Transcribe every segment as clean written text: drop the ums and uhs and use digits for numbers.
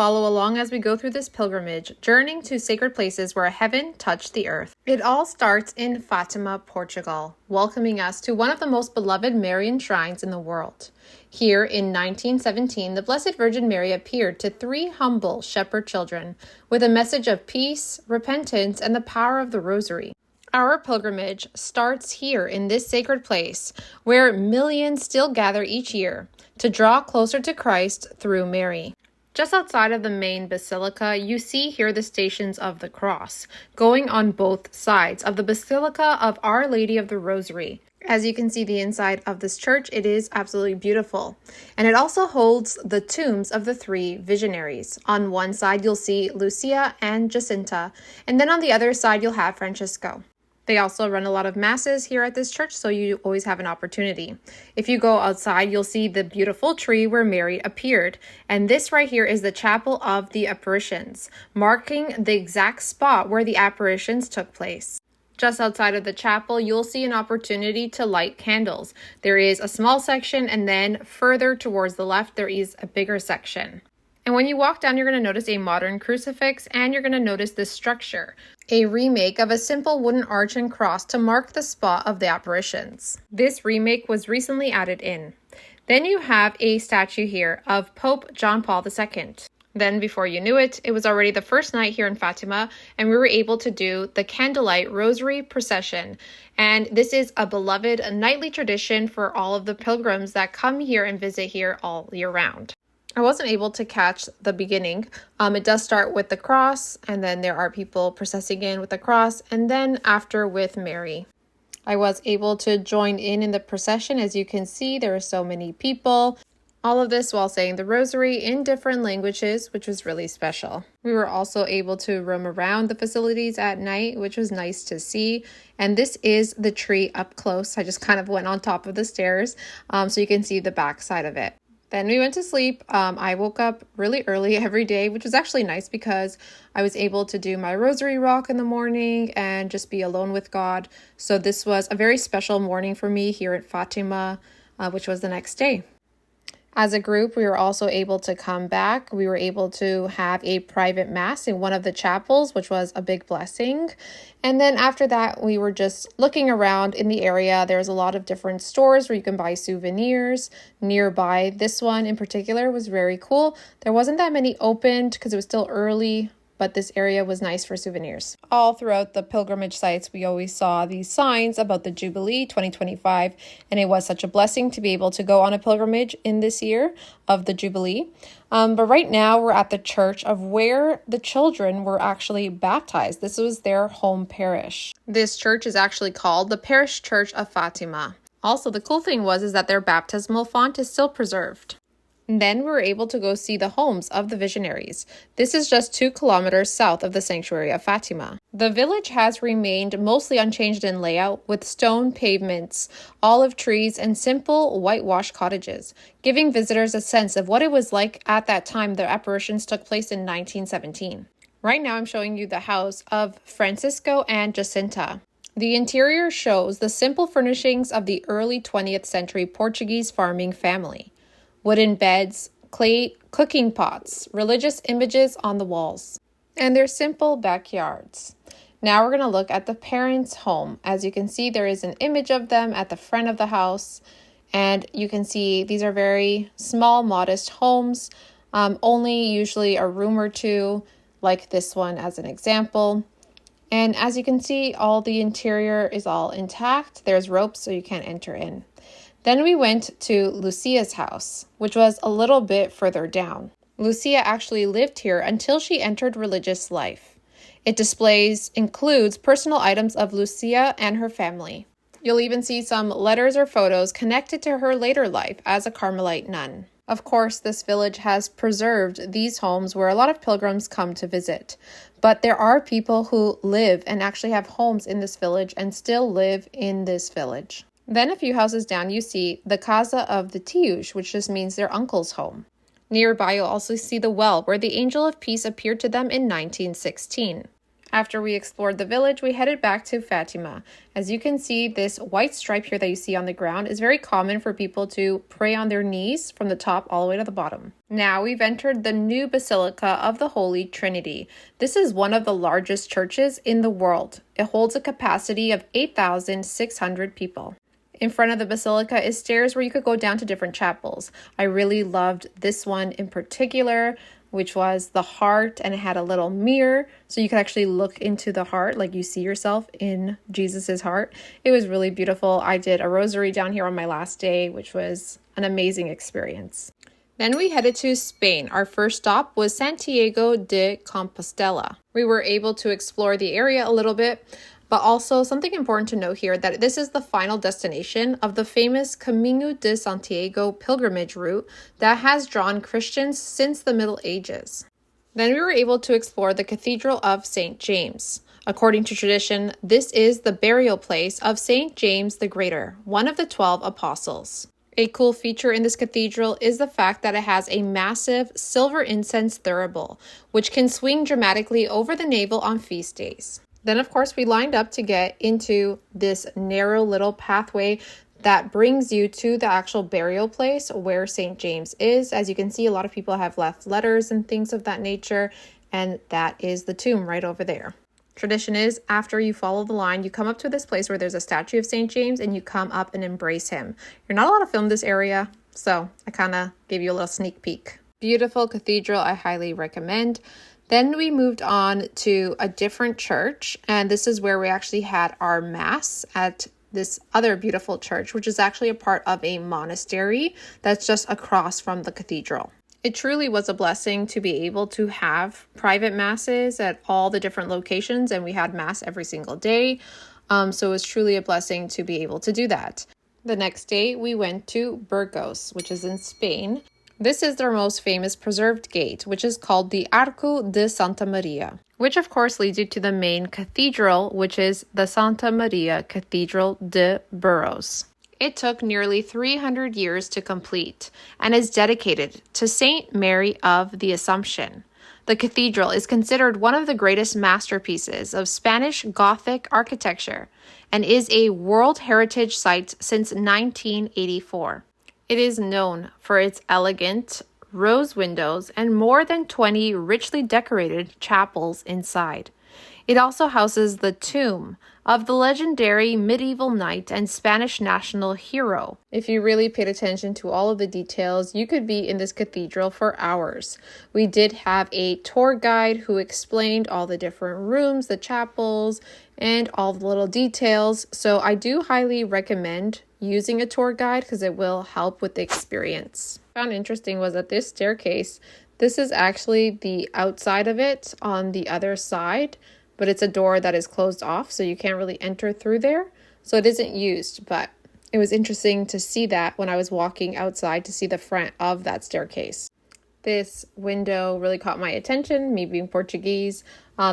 Follow along as we go through this pilgrimage, journeying to sacred places where heaven touched the earth. It all starts in Fatima, Portugal, welcoming us to one of the most beloved Marian shrines in the world. Here in 1917, the Blessed Virgin Mary appeared to 3 humble shepherd children with a message of peace, repentance, and the power of the rosary. Our pilgrimage starts here in this sacred place, where millions still gather each year to draw closer to Christ through Mary. Just outside of the main basilica, you see here the Stations of the Cross, going on both sides of the Basilica of Our Lady of the Rosary. As you can see the inside of this church, it is absolutely beautiful. And it also holds the tombs of the 3 visionaries. On one side, you'll see Lucia and Jacinta, and then on the other side, you'll have Francisco. They also run a lot of masses here at this church, so you always have an opportunity. If you go outside, you'll see the beautiful tree where Mary appeared. And this right here is the Chapel of the Apparitions, marking the exact spot where the apparitions took place. Just outside of the chapel, you'll see an opportunity to light candles. There is a small section, and then further towards the left, there is a bigger section. And when you walk down, you're going to notice a modern crucifix, and you're going to notice this structure, a remake of a simple wooden arch and cross to mark the spot of the apparitions. This remake was recently added in. Then you have a statue here of Pope John Paul II. Then before you knew it, it was already the first night here in Fatima, and we were able to do the Candlelight rosary procession. And this is a beloved nightly tradition for all of the pilgrims that come here and visit here all year round. I wasn't able to catch the beginning. It does start with the cross, and then there are people processing in with the cross, and then after with Mary. I was able to join in the procession. As you can see, there are so many people. All of this while saying the rosary in different languages, which was really special. We were also able to roam around the facilities at night, which was nice to see. And this is the tree up close. I just kind of went on top of the stairs so you can see the back side of it. Then we went to sleep. I woke up really early every day, which was actually nice because I was able to do my rosary walk in the morning and just be alone with God. So this was a very special morning for me here at Fatima, which was the next day. As a group, we were also able to come back. We were able to have a private mass in one of the chapels, which was a big blessing. And then after that, we were just looking around in the area. There's a lot of different stores where you can buy souvenirs nearby. This one in particular was very cool. There wasn't that many opened because it was still early, but this area was nice for souvenirs. All throughout the pilgrimage sites, we always saw these signs about the Jubilee 2025, and it was such a blessing to be able to go on a pilgrimage in this year of the Jubilee. But right now, we're at the church of where the children were actually baptized. This was their home parish. This church is actually called the Parish Church of Fatima. Also, the cool thing is that their baptismal font is still preserved. Then we were able to go see the homes of the visionaries. This is just 2 kilometers south of the sanctuary of Fatima. The village has remained mostly unchanged in layout, with stone pavements, olive trees, and simple whitewashed cottages, giving visitors a sense of what it was like at that time the apparitions took place in 1917. Right now I'm showing you the house of Francisco and Jacinta. The interior shows the simple furnishings of the early 20th century Portuguese farming family. Wooden beds, clay cooking pots, religious images on the walls, and their simple backyards. Now we're going to look at the parents' home. As you can see, there is an image of them at the front of the house, and you can see these are very small, modest homes, only usually a room or 2, like this one as an example. And as you can see, all the interior is all intact. There's ropes so you can't enter in. Then we went to Lucia's house, which was a little bit further down. Lucia actually lived here until she entered religious life. It includes personal items of Lucia and her family. You'll even see some letters or photos connected to her later life as a Carmelite nun. Of course, this village has preserved these homes where a lot of pilgrims come to visit. But there are people who live and actually have homes in this village and still live in this village. Then a few houses down, you see the Casa of the Tios, which just means their uncle's home. Nearby, you'll also see the well where the Angel of Peace appeared to them in 1916. After we explored the village, we headed back to Fatima. As you can see, this white stripe here that you see on the ground is very common for people to pray on their knees from the top all the way to the bottom. Now we've entered the new Basilica of the Holy Trinity. This is one of the largest churches in the world. It holds a capacity of 8,600 people. In front of the basilica is stairs where you could go down to different chapels. I really loved this one in particular, which was the heart, and it had a little mirror so you could actually look into the heart, like you see yourself in Jesus's heart. It was really beautiful. I did a rosary down here on my last day, which was an amazing experience. Then we headed to Spain. Our first stop was Santiago de Compostela. We were able to explore the area a little bit, but also something important to note here that this is the final destination of the famous Camino de Santiago pilgrimage route that has drawn Christians since the Middle Ages. Then we were able to explore the Cathedral of St. James. According to tradition, this is the burial place of St. James the Greater, one of the 12 apostles. A cool feature in this cathedral is the fact that it has a massive silver incense thurible, which can swing dramatically over the navel on feast days. Then, of course, we lined up to get into this narrow little pathway that brings you to the actual burial place where St. James is. As you can see, a lot of people have left letters and things of that nature, and that is the tomb right over there. Tradition is, after you follow the line, you come up to this place where there's a statue of St. James and you come up and embrace him. You're not allowed to film this area, so I kind of gave you a little sneak peek. Beautiful cathedral, I highly recommend. Then we moved on to a different church, and this is where we actually had our mass at this other beautiful church, which is actually a part of a monastery that's just across from the cathedral. It truly was a blessing to be able to have private masses at all the different locations, and we had mass every single day. So it was truly a blessing to be able to do that. The next day, we went to Burgos, which is in Spain. This is their most famous preserved gate, which is called the Arco de Santa Maria, which of course leads you to the main cathedral, which is the Santa Maria Cathedral de Burgos. It took nearly 300 years to complete and is dedicated to Saint Mary of the Assumption. The cathedral is considered one of the greatest masterpieces of Spanish Gothic architecture and is a World Heritage Site since 1984. It is known for its elegant rose windows and more than 20 richly decorated chapels inside. It also houses the tomb of the legendary medieval knight and Spanish national hero. If you really paid attention to all of the details, you could be in this cathedral for hours. We did have a tour guide who explained all the different rooms, the chapels, and all the little details. So I do highly recommend using a tour guide because it will help with the experience. What I found interesting was that this staircase, this is actually the outside of it on the other side, but it's a door that is closed off, so you can't really enter through there. So it isn't used, but it was interesting to see that when I was walking outside to see the front of that staircase. This window really caught my attention, me being Portuguese.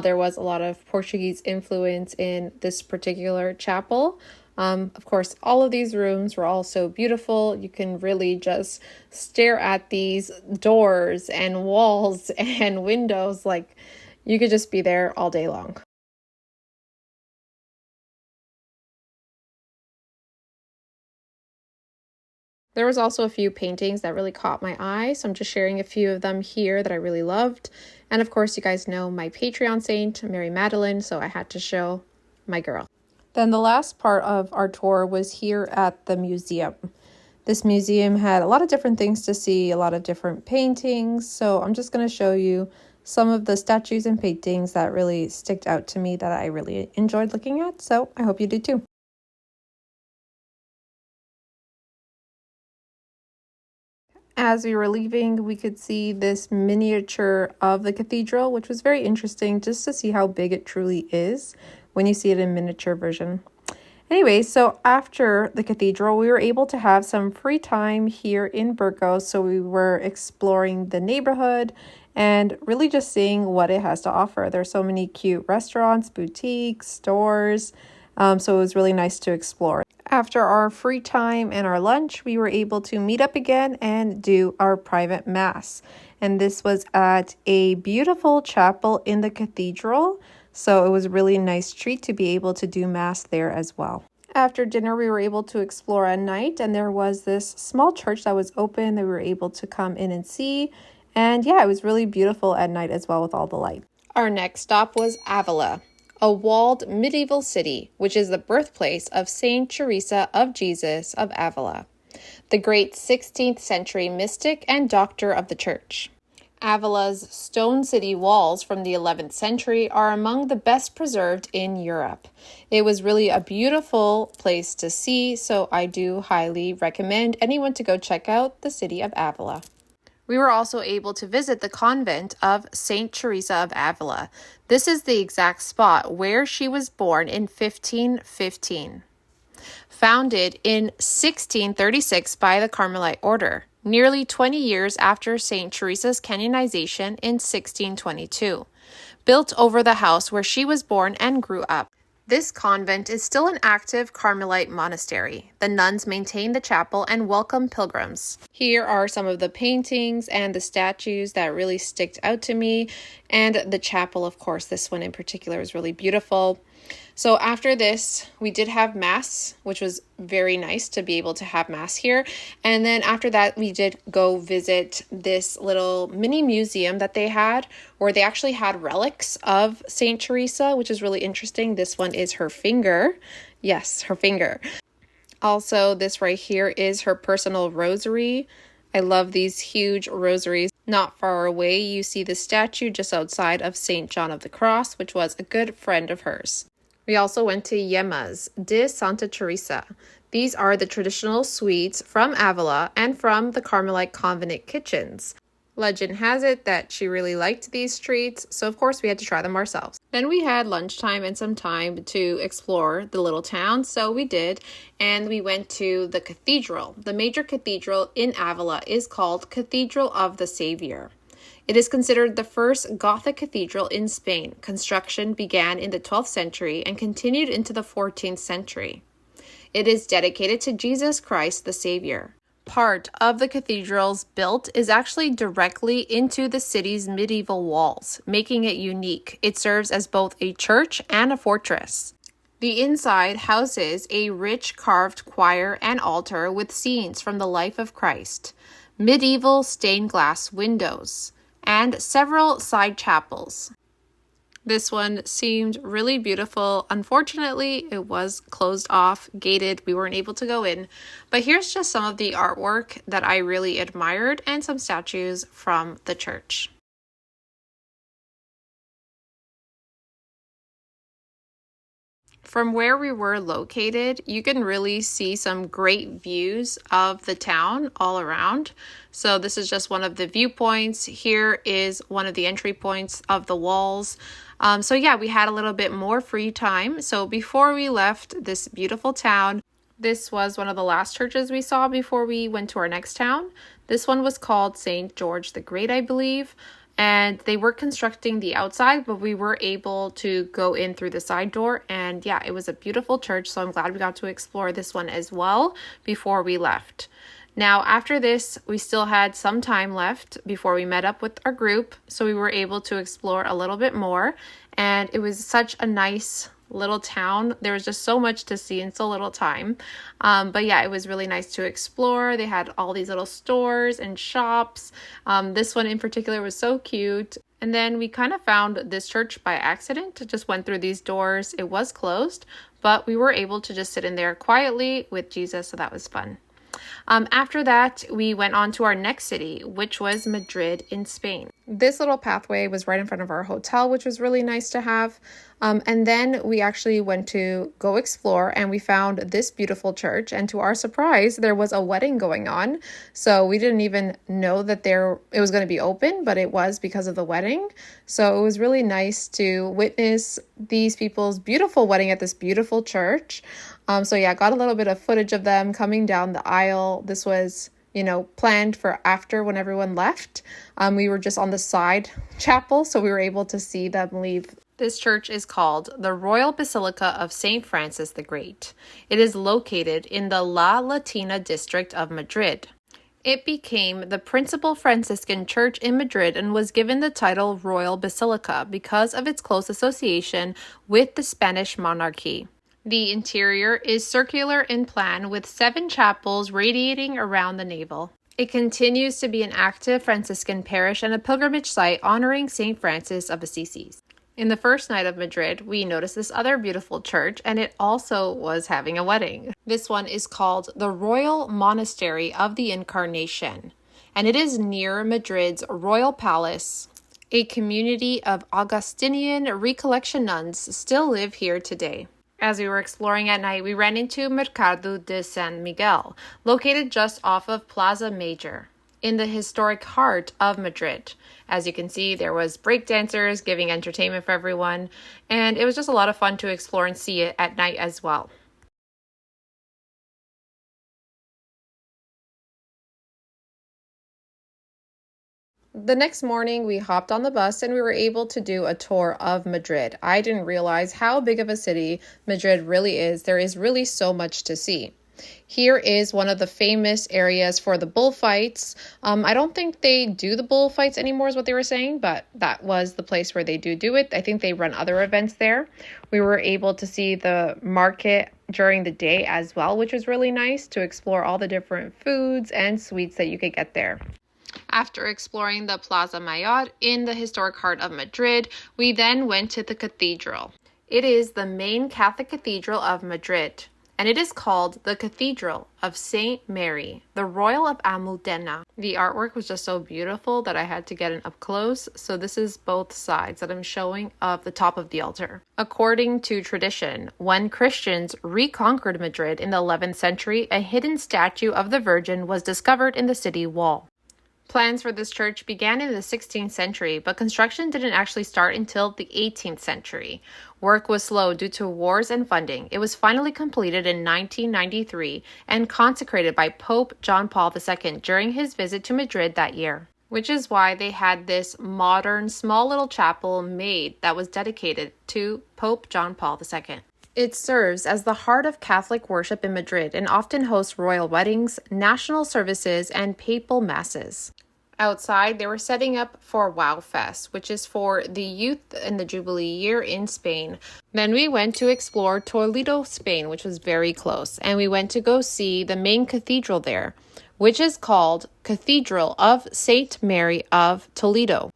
There was a lot of Portuguese influence in this particular chapel. Of course, all of these rooms were all so beautiful. You can really just stare at these doors and walls and windows like you could just be there all day long. There was also a few paintings that really caught my eye, so I'm just sharing a few of them here that I really loved. And of course, you guys know my Patreon saint, Mary Magdalene, so I had to show my girl. Then the last part of our tour was here at the museum. This museum had a lot of different things to see, a lot of different paintings, so I'm just going to show you some of the statues and paintings that really sticked out to me that I really enjoyed looking at, so I hope you did too. As we were leaving, we could see this miniature of the cathedral, which was very interesting just to see how big it truly is when you see it in miniature version. Anyway, so after the cathedral, we were able to have some free time here in Burgos. So we were exploring the neighborhood and really just seeing what it has to offer. There's so many cute restaurants, boutiques, stores. So it was really nice to explore. After our free time and our lunch, we were able to meet up again and do our private mass. And this was at a beautiful chapel in the cathedral. So it was a really nice treat to be able to do Mass there as well. After dinner, we were able to explore at night, and there was this small church that was open that we were able to come in and see. And yeah, it was really beautiful at night as well with all the light. Our next stop was Avila, a walled medieval city, which is the birthplace of Saint Teresa of Jesus of Avila, the great 16th century mystic and doctor of the church. Avila's stone city walls from the 11th century are among the best preserved in Europe. It was really a beautiful place to see, so I do highly recommend anyone to go check out the city of Avila. We were also able to visit the convent of Saint Teresa of Avila. This is the exact spot where she was born in 1515. Founded in 1636 by the Carmelite order, nearly 20 years after St. Teresa's canonization in 1622, built over the house where she was born and grew up. This convent is still an active Carmelite monastery. The nuns maintain the chapel and welcome pilgrims. Here are some of the paintings and the statues that really sticked out to me. And the chapel, of course, this one in particular is really beautiful. So after this, we did have Mass, which was very nice to be able to have Mass here. And then after that, we did go visit this little mini museum that they had, where they actually had relics of Saint Teresa, which is really interesting. This one is her finger. Yes, her finger. Also, this right here is her personal rosary. I love these huge rosaries. Not far away, you see the statue just outside of Saint John of the Cross, which was a good friend of hers. We also went to Yemas de Santa Teresa. These are the traditional sweets from Avila and from the Carmelite convent kitchens. Legend has it that she really liked these treats, so of course we had to try them ourselves. Then we had lunchtime and some time to explore the little town, so we did, and we went to the cathedral. The major cathedral in Avila is called Cathedral of the Savior. It is considered the first Gothic cathedral in Spain. Construction began in the 12th century and continued into the 14th century. It is dedicated to Jesus Christ the Savior. Part of the cathedral's built is actually directly into the city's medieval walls, making it unique. It serves as both a church and a fortress. The inside houses a rich carved choir and altar with scenes from the life of Christ, medieval stained glass windows, and several side chapels. This one seemed really beautiful. Unfortunately, it was closed off, gated. We weren't able to go in. But here's just some of the artwork that I really admired and some statues from the church. From where we were located, you can really see some great views of the town all around. So this is just one of the viewpoints. Here is one of the entry points of the walls. So yeah, we had a little bit more free time. So before we left this beautiful town, this was one of the last churches we saw before we went to our next town. This one was called St. George the Great, I believe. And they were constructing the outside, but we were able to go in through the side door. And yeah, it was a beautiful church. So I'm glad we got to explore this one as well before we left. Now, after this, we still had some time left before we met up with our group. So we were able to explore a little bit more. And it was such a nice little town. There was just so much to see in so little time. But yeah, it was really nice to explore. They had all these little stores and shops. This one in particular was so cute. And then we kind of found this church by accident. Just went through these doors. It was closed, but we were able to just sit in there quietly with Jesus. So that was fun. After that, we went on to our next city, which was Madrid in Spain. This little pathway was right in front of our hotel, which was really nice to have. And then we actually went to go explore and we found this beautiful church. And to our surprise, there was a wedding going on. So we didn't even know that it was going to be open, but it was because of the wedding. So it was really nice to witness these people's beautiful wedding at this beautiful church. So yeah, got a little bit of footage of them coming down the aisle. This was, planned for after when everyone left. We were just on the side chapel, so we were able to see them leave. This church is called the Royal Basilica of St. Francis the Great. It is located in the La Latina district of Madrid. It became the principal Franciscan church in Madrid and was given the title Royal Basilica because of its close association with the Spanish monarchy. The interior is circular in plan with 7 chapels radiating around the navel. It continues to be an active Franciscan parish and a pilgrimage site honoring St. Francis of Assisi. In the first night of Madrid, we noticed this other beautiful church, and it also was having a wedding. This one is called the Royal Monastery of the Incarnation, and it is near Madrid's Royal Palace. A community of Augustinian Recollection nuns still live here today. As we were exploring at night, we ran into Mercado de San Miguel, located just off of Plaza Major, in the historic heart of Madrid. As you can see, there was breakdancers giving entertainment for everyone, and it was just a lot of fun to explore and see it at night as well. The next morning, we hopped on the bus and we were able to do a tour of Madrid. I didn't realize how big of a city Madrid really is. There is really so much to see. Here is one of the famous areas for the bullfights. I don't think they do the bullfights anymore is what they were saying, but that was the place where they do it. I think they run other events there. We were able to see the market during the day as well, which was really nice to explore all the different foods and sweets that you could get there. After exploring the Plaza Mayor in the historic heart of Madrid, we then went to the cathedral. It is the main Catholic cathedral of Madrid, and it is called the Cathedral of Saint Mary, the Royal of Almudena. The artwork was just so beautiful that I had to get it up close, so this is both sides that I'm showing of the top of the altar. According to tradition, when Christians reconquered Madrid in the 11th century, a hidden statue of the Virgin was discovered in the city wall. Plans for this church began in the 16th century, but construction didn't actually start until the 18th century. Work was slow due to wars and funding. It was finally completed in 1993 and consecrated by Pope John Paul II during his visit to Madrid that year, which is why they had this modern, small little chapel made that was dedicated to Pope John Paul II. It serves as the heart of Catholic worship in Madrid and often hosts royal weddings, national services, and papal masses. Outside, they were setting up for Wow Fest, which is for the youth in the Jubilee year in Spain. Then we went to explore Toledo, Spain, which was very close, and we went to go see the main cathedral there, which is called Cathedral of Saint Mary of Toledo.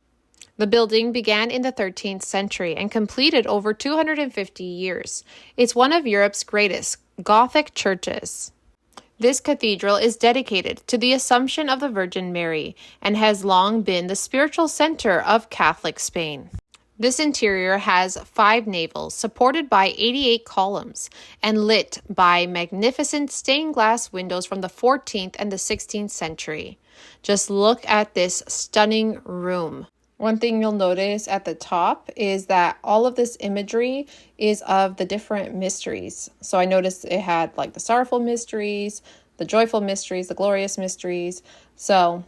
The building began in the 13th century and completed over 250 years. It's one of Europe's greatest Gothic churches. This cathedral is dedicated to the Assumption of the Virgin Mary and has long been the spiritual center of Catholic Spain. This interior has 5 navels supported by 88 columns and lit by magnificent stained glass windows from the 14th and the 16th century. Just look at this stunning room. One thing you'll notice at the top is that all of this imagery is of the different mysteries. So I noticed it had like the sorrowful mysteries, the joyful mysteries, the glorious mysteries. So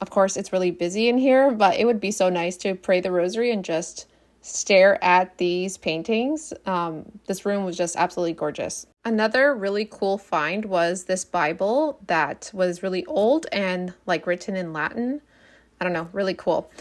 of course it's really busy in here, but it would be so nice to pray the rosary and just stare at these paintings. This room was just absolutely gorgeous. Another really cool find was this Bible that was really old and like written in Latin. I don't know, really cool.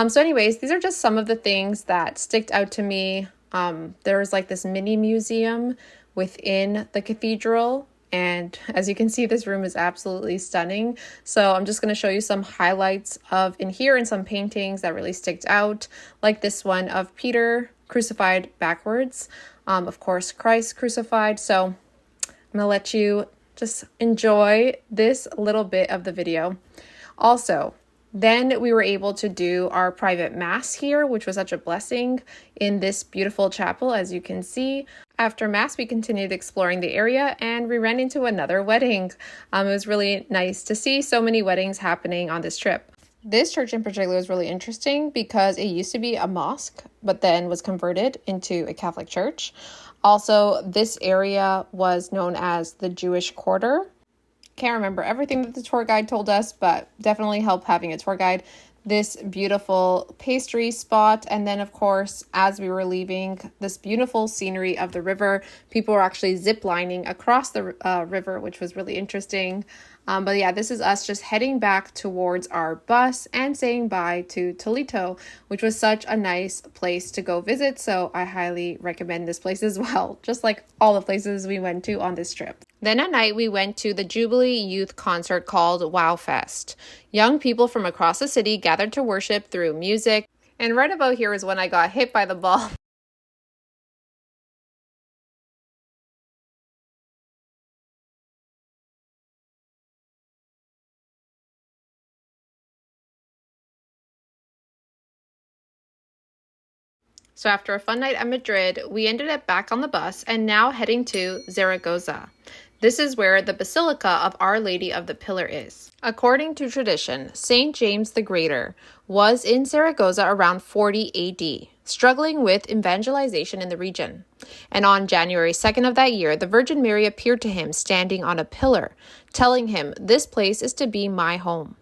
So anyways, these are just some of the things that sticked out to me. There was like this mini museum within the cathedral. And as you can see, this room is absolutely stunning. So I'm just going to show you some highlights of in here and some paintings that really sticked out. Like this one of Peter crucified backwards. Of course, Christ crucified. So I'm going to let you just enjoy this little bit of the video. Also, then we were able to do our private mass here, which was such a blessing in this beautiful chapel, as you can see. After mass, we continued exploring the area and we ran into another wedding. It was really nice to see so many weddings happening on this trip. This church in particular was really interesting because it used to be a mosque, but then was converted into a Catholic church. Also, this area was known as the Jewish Quarter. Can't remember everything that the tour guide told us, but definitely helped having a tour guide. This beautiful pastry spot, and then of course, as we were leaving, this beautiful scenery of the river. People were actually zip lining across the river, which was really interesting. But yeah, this is us just heading back towards our bus and saying bye to Toledo, which was such a nice place to go visit. So I highly recommend this place as well, just like all the places we went to on this trip. Then at night, we went to the Jubilee Youth concert called Wow Fest. Young people from across the city gathered to worship through music. And right about here is when I got hit by the ball. So after a fun night at Madrid, we ended up back on the bus and now heading to Zaragoza. This is where the Basilica of Our Lady of the Pillar is. According to tradition, St. James the Greater was in Zaragoza around 40 AD, struggling with evangelization in the region. And on January 2nd of that year, the Virgin Mary appeared to him standing on a pillar, telling him, "This place is to be my home."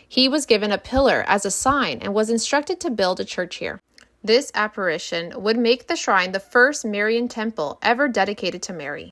He was given a pillar as a sign and was instructed to build a church here. This apparition would make the shrine the first Marian temple ever dedicated to Mary.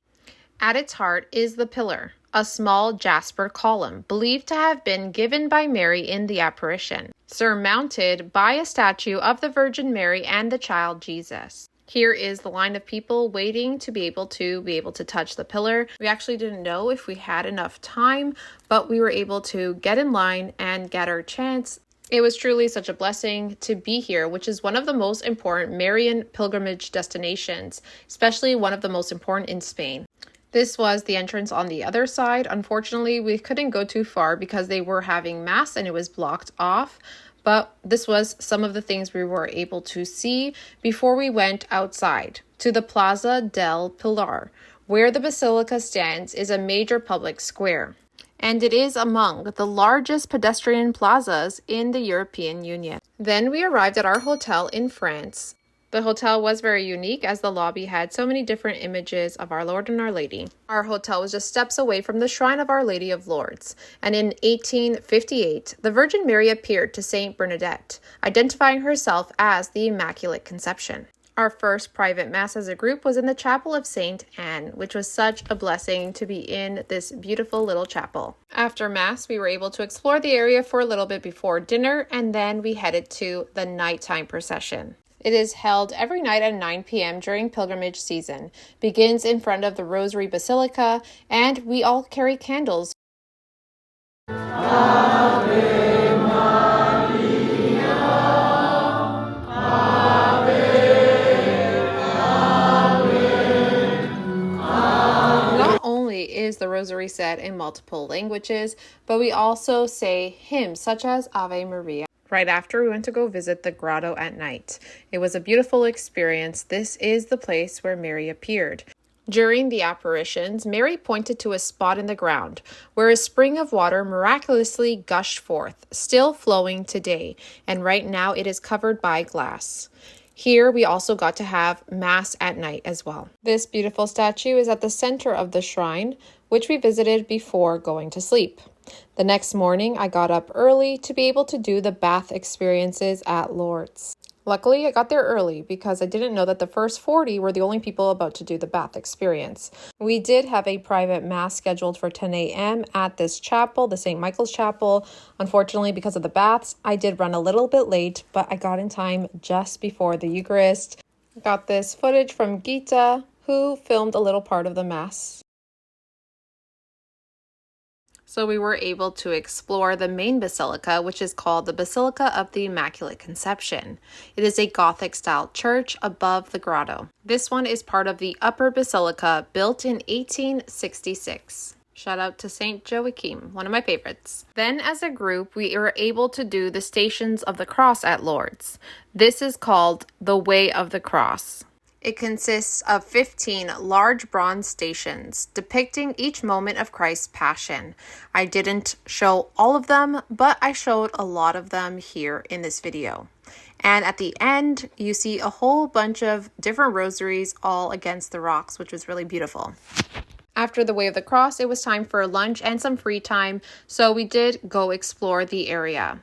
At its heart is the pillar, a small jasper column believed to have been given by Mary in the apparition, surmounted by a statue of the Virgin Mary and the child Jesus. Here is the line of people waiting to be able to touch the pillar. We actually didn't know if we had enough time, but we were able to get in line and get our chance. It was truly such a blessing to be here, which is one of the most important Marian pilgrimage destinations, especially one of the most important in Spain. This was the entrance on the other side. Unfortunately, we couldn't go too far because they were having mass and it was blocked off. But this was some of the things we were able to see before we went outside to the Plaza del Pilar, where the basilica stands is a major public square. And it is among the largest pedestrian plazas in the European Union. Then we arrived at our hotel in France. The hotel was very unique as the lobby had so many different images of Our Lord and Our Lady. Our hotel was just steps away from the shrine of Our Lady of Lourdes. And in 1858, the Virgin Mary appeared to Saint Bernadette, identifying herself as the Immaculate Conception. Our first private mass as a group was in the chapel of St. Anne, which was such a blessing to be in this beautiful little chapel. After mass, we were able to explore the area for a little bit before dinner, and then we headed to the nighttime procession. It is held every night at 9 p.m. during pilgrimage season, begins in front of the Rosary Basilica, and we all carry candles. Is the rosary said in multiple languages, but we also say hymns such as Ave Maria. Right after, we went to go visit the grotto at night. It was a beautiful experience. This is the place where Mary appeared. During the apparitions, Mary pointed to a spot in the ground where a spring of water miraculously gushed forth, still flowing today, and right now it is covered by glass. Here, we also got to have Mass at night as well. This beautiful statue is at the center of the shrine, which we visited before going to sleep. The next morning, I got up early to be able to do the bath experiences at Lourdes. Luckily, I got there early because I didn't know that the first 40 were the only people about to do the bath experience. We did have a private mass scheduled for 10 a.m. at this chapel, the St. Michael's Chapel. Unfortunately, because of the baths, I did run a little bit late, but I got in time just before the Eucharist. Got this footage from Gita, who filmed a little part of the mass. So we were able to explore the main basilica, which is called the Basilica of the Immaculate Conception. It is a Gothic-style church above the grotto. This one is part of the upper basilica, built in 1866. Shout out to St. Joachim, one of my favorites. Then as a group, we were able to do the Stations of the Cross at Lourdes. This is called the Way of the Cross. It consists of 15 large bronze stations depicting each moment of Christ's passion. I didn't show all of them, but I showed a lot of them here in this video. And at the end, you see a whole bunch of different rosaries all against the rocks, which was really beautiful. After the Way of the Cross, it was time for lunch and some free time, so we did go explore the area.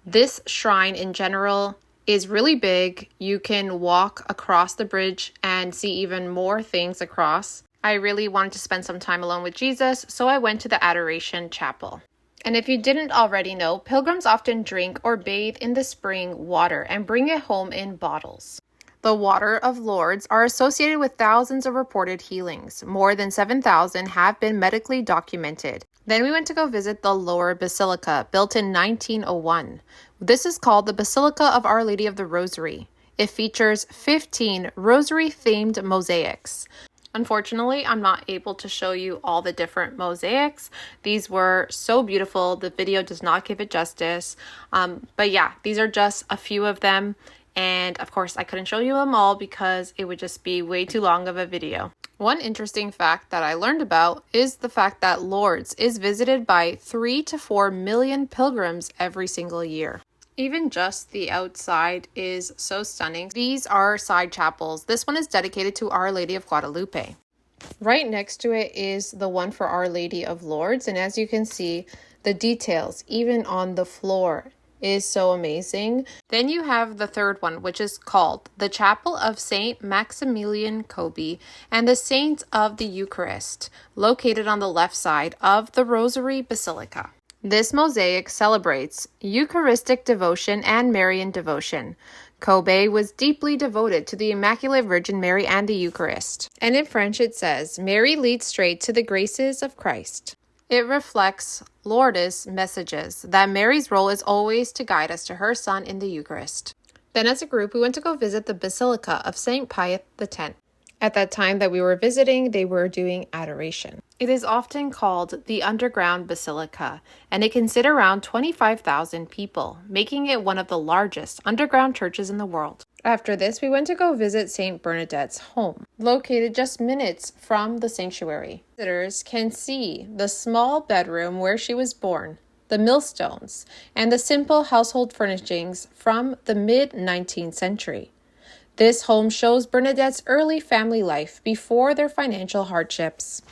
This shrine in general is really big. You can walk across the bridge and see even more things across. I really wanted to spend some time alone with Jesus, so I went to the Adoration Chapel. And if you didn't already know, pilgrims often drink or bathe in the spring water and bring it home in bottles. The water of Lourdes are associated with thousands of reported healings. More than 7,000 have been medically documented. Then we went to go visit the Lower Basilica, built in 1901. This is called the Basilica of Our Lady of the Rosary. It features 15 rosary-themed mosaics. Unfortunately, I'm not able to show you all the different mosaics. These were so beautiful. The video does not give it justice. But yeah, these are just a few of them. And of course, I couldn't show you them all because it would just be way too long of a video. One interesting fact that I learned about is the fact that Lourdes is visited by 3 to 4 million pilgrims every single year. Even just the outside is so stunning. These are side chapels. This one is dedicated to Our Lady of Guadalupe. Right next to it is the one for Our Lady of Lourdes. And as you can see, the details, even on the floor, is so amazing. Then you have the third one, which is called the Chapel of Saint Maximilian Kolbe and the Saints of the Eucharist, located on the left side of the Rosary Basilica. This mosaic celebrates Eucharistic devotion and Marian devotion. Kolbe was deeply devoted to the Immaculate Virgin Mary and the Eucharist. And in French it says, Mary leads straight to the graces of Christ. It reflects Lourdes' messages that Mary's role is always to guide us to her Son in the Eucharist. Then as a group, we went to go visit the Basilica of St. Pius X. At that time that we were visiting, they were doing adoration. It is often called the Underground Basilica, and it can sit around 25,000 people, making it one of the largest underground churches in the world. After this, we went to go visit St. Bernadette's home, located just minutes from the sanctuary. Visitors can see the small bedroom where she was born, the millstones, and the simple household furnishings from the mid-19th century. This home shows Bernadette's early family life before their financial hardships.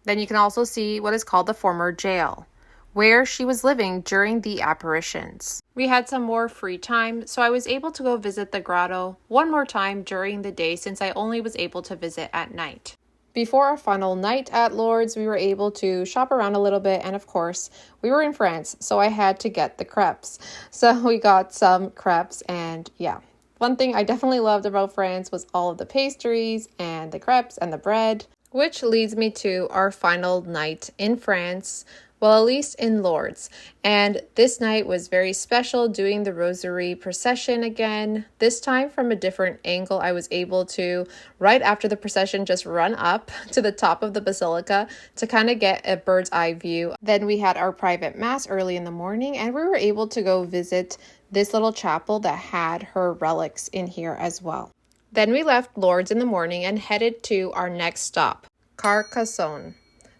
Then you can also see what is called the former jail, where she was living during the apparitions. We had some more free time, so I was able to go visit the grotto one more time during the day since I only was able to visit at night. Before our final night at Lourdes, we were able to shop around a little bit, and of course, we were in France, so I had to get the crepes. So we got some crepes, and yeah. One thing I definitely loved about France was all of the pastries and the crepes and the bread, which leads me to our final night in France, well, at least in Lourdes. And this night was very special, doing the rosary procession again. This time from a different angle, I was able to, right after the procession, just run up to the top of the basilica to kind of get a bird's eye view. Then we had our private mass early in the morning, and we were able to go visit this little chapel that had her relics in here as well. Then we left Lourdes in the morning and headed to our next stop, Carcassonne,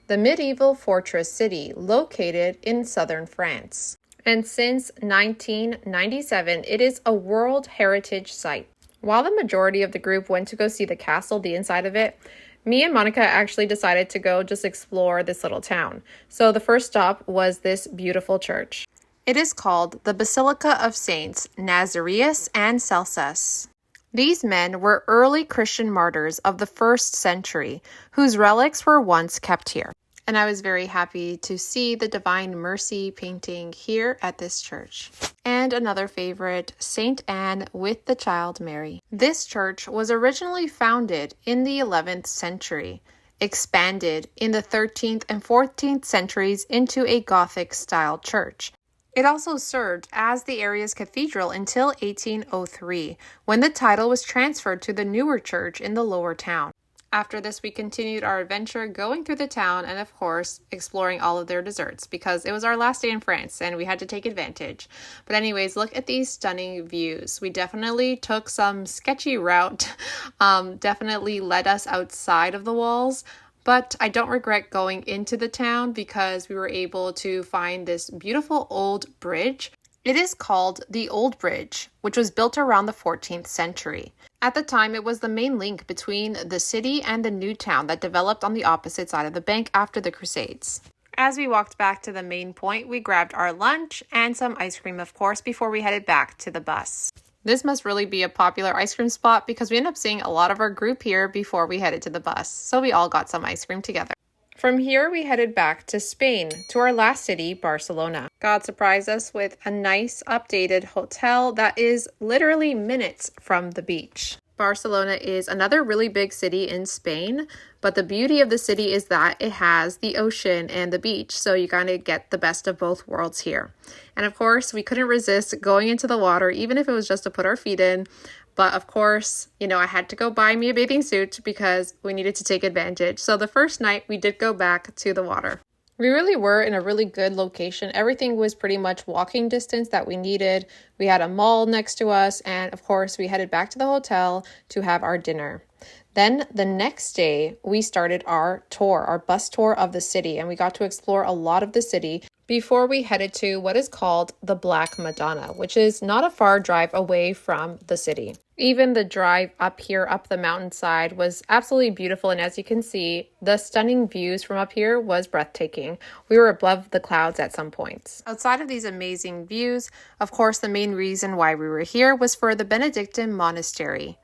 the medieval fortress city located in southern France. And since 1997, it is a World Heritage Site. While the majority of the group went to go see the castle, the inside of it, me and Monica actually decided to go just explore this little town. So the first stop was this beautiful church. It is called the Basilica of Saints Nazarius and Celsus. These men were early Christian martyrs of the 1st century, whose relics were once kept here. And I was very happy to see the Divine Mercy painting here at this church. And another favorite, Saint Anne with the Child Mary. This church was originally founded in the 11th century, expanded in the 13th and 14th centuries into a Gothic-style church. It also served as the area's cathedral until 1803, when the title was transferred to the newer church in the lower town. After this, we continued our adventure going through the town and, of course, exploring all of their desserts because it was our last day in France and we had to take advantage. But anyways, look at these stunning views. We definitely took some sketchy route, definitely led us outside of the walls. But I don't regret going into the town because we were able to find this beautiful old bridge. It is called the Old Bridge, which was built around the 14th century. At the time, it was the main link between the city and the new town that developed on the opposite side of the bank after the Crusades. As we walked back to the main point, we grabbed our lunch and some ice cream, of course, before we headed back to the bus. This must really be a popular ice cream spot because we ended up seeing a lot of our group here before we headed to the bus. So we all got some ice cream together. From here, we headed back to Spain, to our last city, Barcelona. God surprised us with a nice updated hotel that is literally minutes from the beach. Barcelona is another really big city in Spain, but the beauty of the city is that it has the ocean and the beach, so you kind of get the best of both worlds here. And of course, we couldn't resist going into the water, even if it was just to put our feet in. But of course, I had to go buy me a bathing suit because we needed to take advantage. So the first night, we did go back to the water. We really were in a really good location. Everything was pretty much walking distance that we needed. We had a mall next to us, and of course, we headed back to the hotel to have our dinner. Then the next day, we started our tour, our bus tour of the city, and we got to explore a lot of the city before we headed to what is called the Black Madonna, which is not a far drive away from the city. Even the drive up here, up the mountainside, was absolutely beautiful. And as you can see, the stunning views from up here was breathtaking. We were above the clouds at some points. Outside of these amazing views, of course, the main reason why we were here was for the Benedictine Monastery.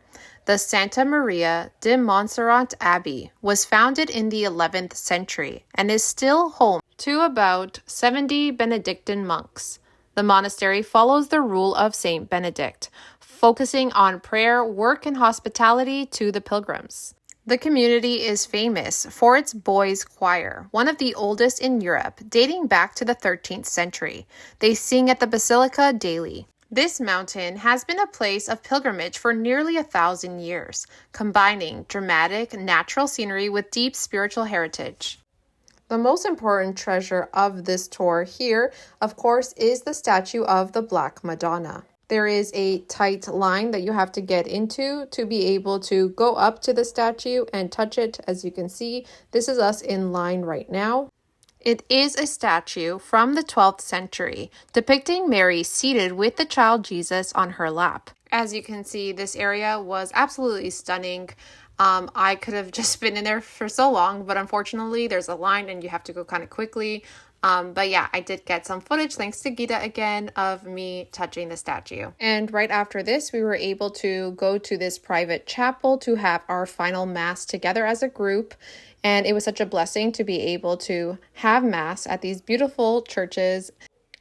The Santa Maria de Montserrat Abbey was founded in the 11th century and is still home to about 70 Benedictine monks. The monastery follows the rule of Saint Benedict, focusing on prayer, work, and hospitality to the pilgrims. The community is famous for its boys' choir, one of the oldest in Europe, dating back to the 13th century. They sing at the Basilica daily. This mountain has been a place of pilgrimage for nearly 1,000 years, combining dramatic, natural scenery with deep spiritual heritage. The most important treasure of this tour here, of course, is the statue of the Black Madonna. There is a tight line that you have to get into to be able to go up to the statue and touch it. As you can see, this is us in line right now. It is a statue from the 12th century, depicting Mary seated with the child Jesus on her lap. As you can see, this area was absolutely stunning. I could have just been in there for so long, but unfortunately there's a line and you have to go kind of quickly. But yeah, I did get some footage, thanks to Gita again, of me touching the statue. And right after this, we were able to go to this private chapel to have our final mass together as a group. And it was such a blessing to be able to have mass at these beautiful churches.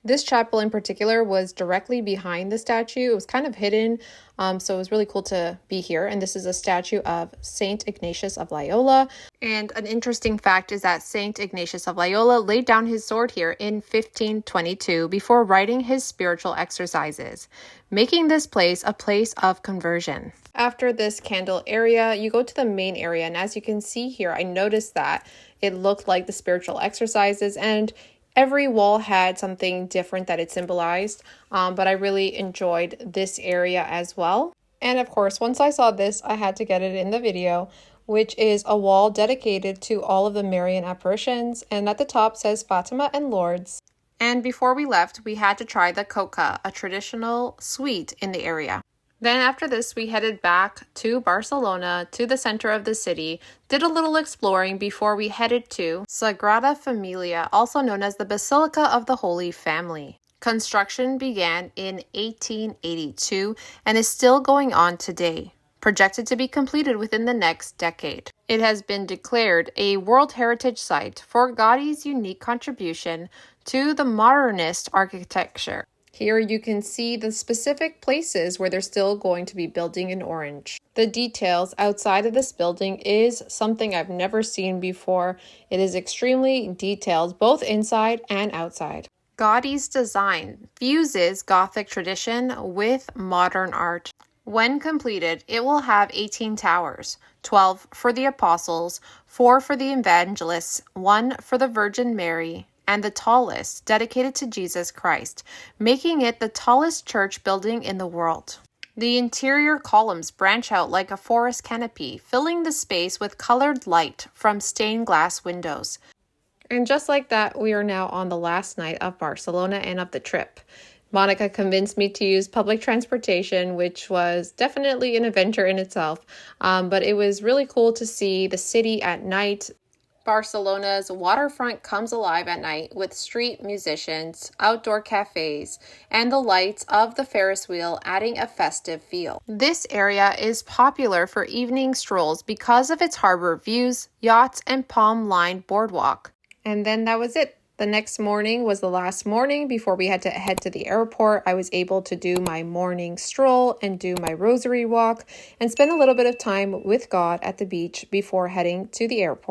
This chapel in particular was directly behind the statue. It was kind of hidden, so it was really cool to be here. And this is a statue of Saint Ignatius of Loyola. And an interesting fact is that Saint Ignatius of Loyola laid down his sword here in 1522 before writing his spiritual exercises, making this place a place of conversion. After this candle area, you go to the main area. And as you can see here, I noticed that it looked like the spiritual exercises, and every wall had something different that it symbolized, but I really enjoyed this area as well. And of course, once I saw this, I had to get it in the video, which is a wall dedicated to all of the Marian apparitions, and at the top says Fatima and Lourdes. And before we left, we had to try the coca, a traditional sweet in the area. Then after this, we headed back to Barcelona, to the center of the city, did a little exploring before we headed to Sagrada Familia, also known as the Basilica of the Holy Family. Construction began in 1882 and is still going on today, projected to be completed within the next decade. It has been declared a World Heritage Site for Gaudi's unique contribution to the modernist architecture. Here you can see the specific places where they're still going to be building in orange. The details outside of this building is something I've never seen before. It is extremely detailed, both inside and outside. Gaudi's design fuses Gothic tradition with modern art. When completed, it will have 18 towers, 12 for the apostles, 4 for the evangelists, 1 for the Virgin Mary, and the tallest, dedicated to Jesus Christ, making it the tallest church building in the world. The interior columns branch out like a forest canopy, filling the space with colored light from stained glass windows. And just like that, we are now on the last night of Barcelona and of the trip. Monica convinced me to use public transportation, which was definitely an adventure in itself. But it was really cool to see the city at night. Barcelona's waterfront comes alive at night with street musicians, outdoor cafes, and the lights of the Ferris wheel adding a festive feel. This area is popular for evening strolls because of its harbor views, yachts, and palm-lined boardwalk. And then that was it. The next morning was the last morning before we had to head to the airport. I was able to do my morning stroll and do my rosary walk and spend a little bit of time with God at the beach before heading to the airport.